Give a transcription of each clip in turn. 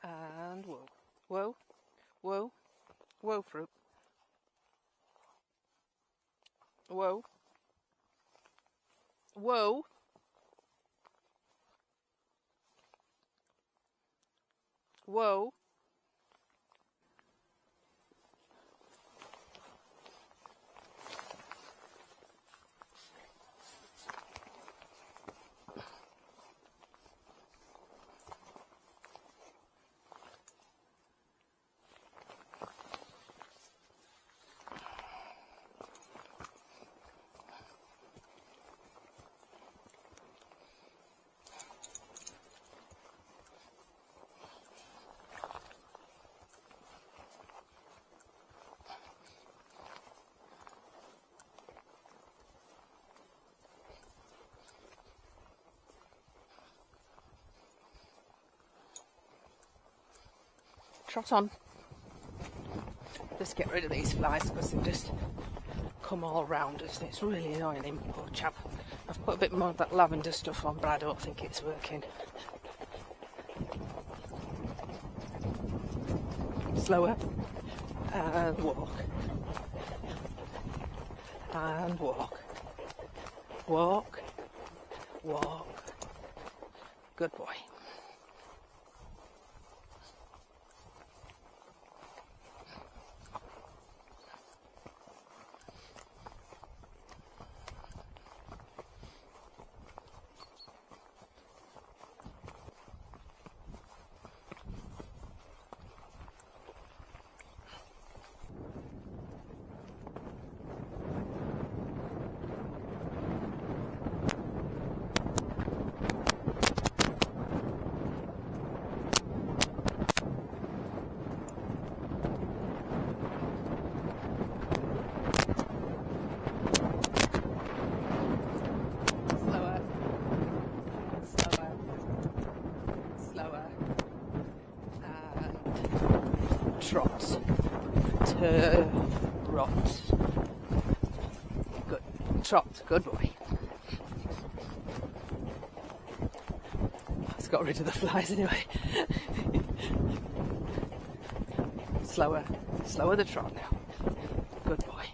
And whoa, whoa, whoa, whoa, Farouk. Whoa, whoa, whoa. Trot on. Just get rid of these flies because they just come all round us. It's really annoying him, poor chap. I've put a bit more of that lavender stuff on, but I don't think it's working. Slower. And walk. And walk. Walk. Walk. Good boy. Trot. Rot. Good. Trot. Good boy. It's got rid of the flies anyway. Slower. Slower the trot now. Good boy.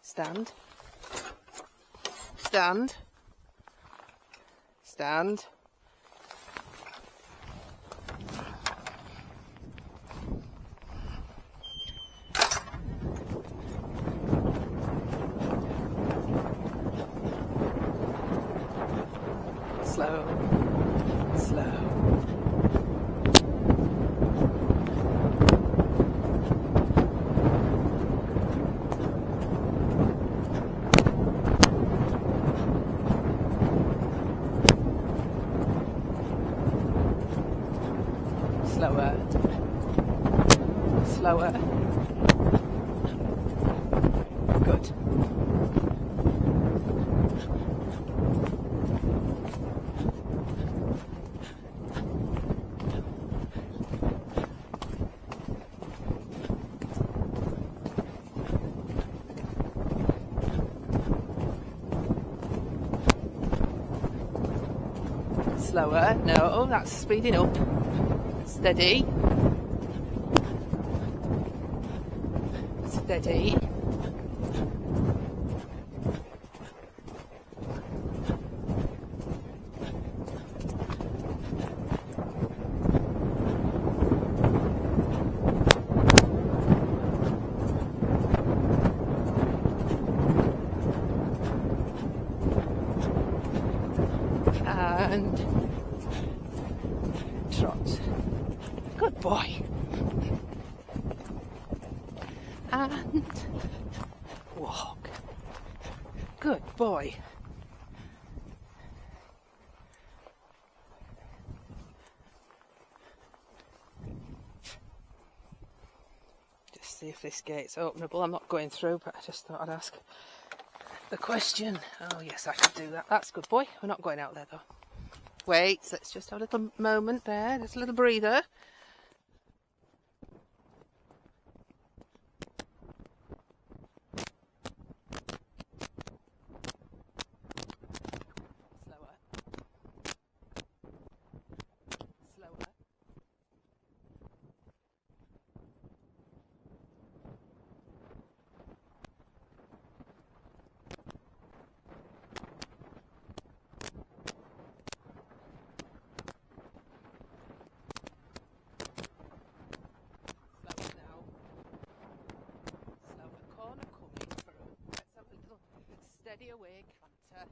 Stand. Stand. Stand. Slow. Slow. Slower. Slower. Good. Slower. No, that's speeding up. Steady. Steady. And trot. Good boy. And walk. Good boy. Just see if this gate's openable. I'm not going through, but I just thought I'd ask. the question. Oh yes, I could do that. That's good, boy. We're not going out there though. Wait, let's just have a little moment there. Just a little breather. Slower. Slower. Steady away, canter.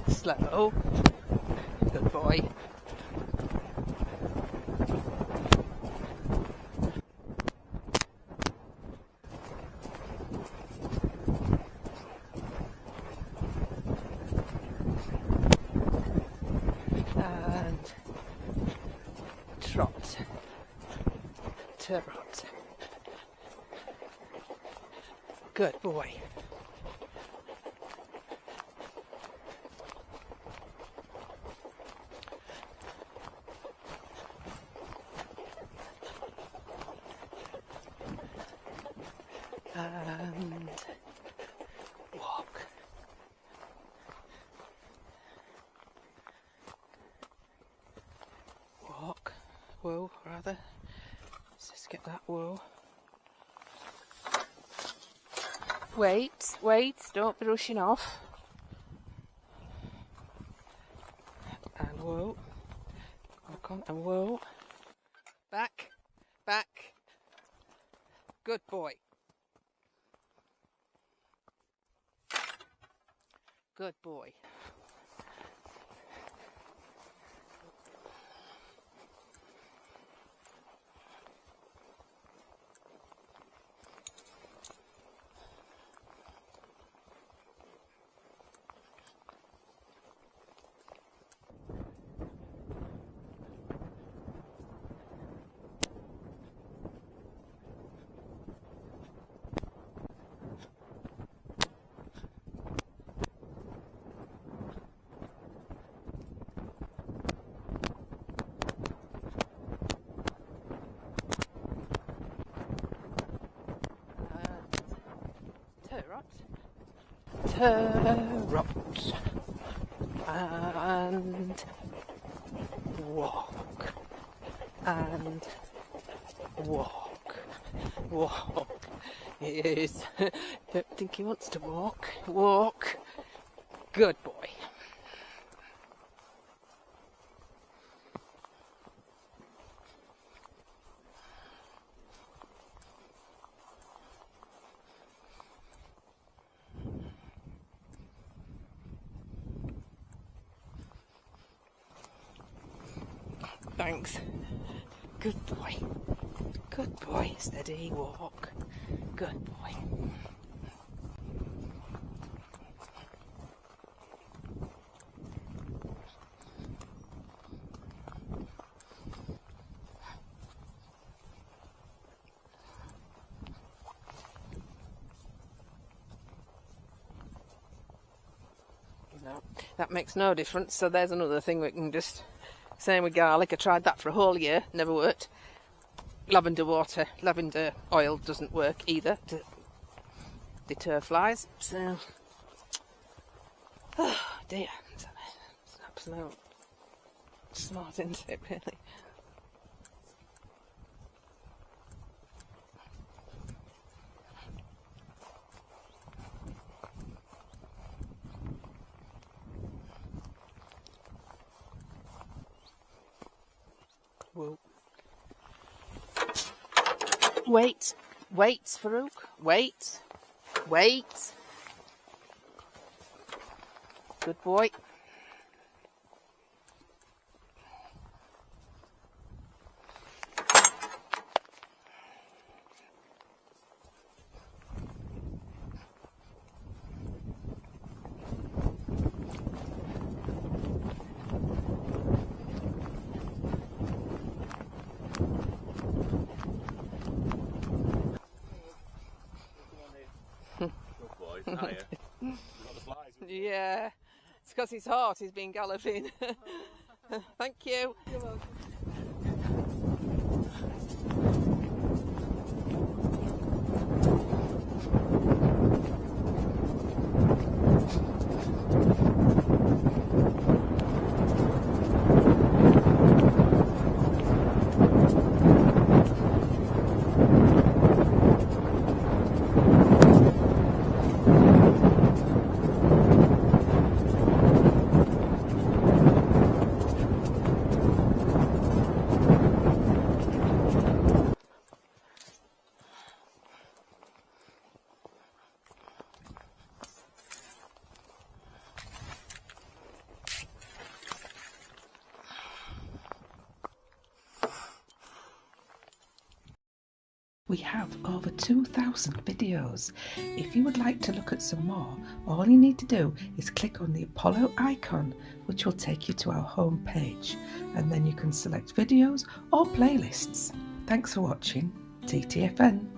Slow. Good boy. And trot. Trot. Good boy. And walk. Walk. Whoa, rather. Let's just get that whoa. Wait, wait, don't be rushing off. And whoa. Walk on and whoa. Back, back. Good boy. Good boy. Turrot and walk and walk. Yes, don't think he wants to walk. Walk. Good boy. Thanks. Good boy. Good boy. Steady walk. Good boy. No, that makes no difference. So there's another thing we can just... Same with garlic. I tried that for a whole year. Never worked. Lavender water, lavender oil doesn't work either to deter flies. So, oh dear, it's an absolute smart, isn't it, really? Whoa. Wait, wait, Farouk, wait, wait. Good boy. Oh, yeah. You've got the flies. Yeah, it's because his heart is being galloping. Thank you. You're welcome. We have over 2,000 videos. If you would like to look at some more, all you need to do is click on the Apollo icon, which will take you to our home page, and then you can select videos or playlists. Thanks for watching TTFN.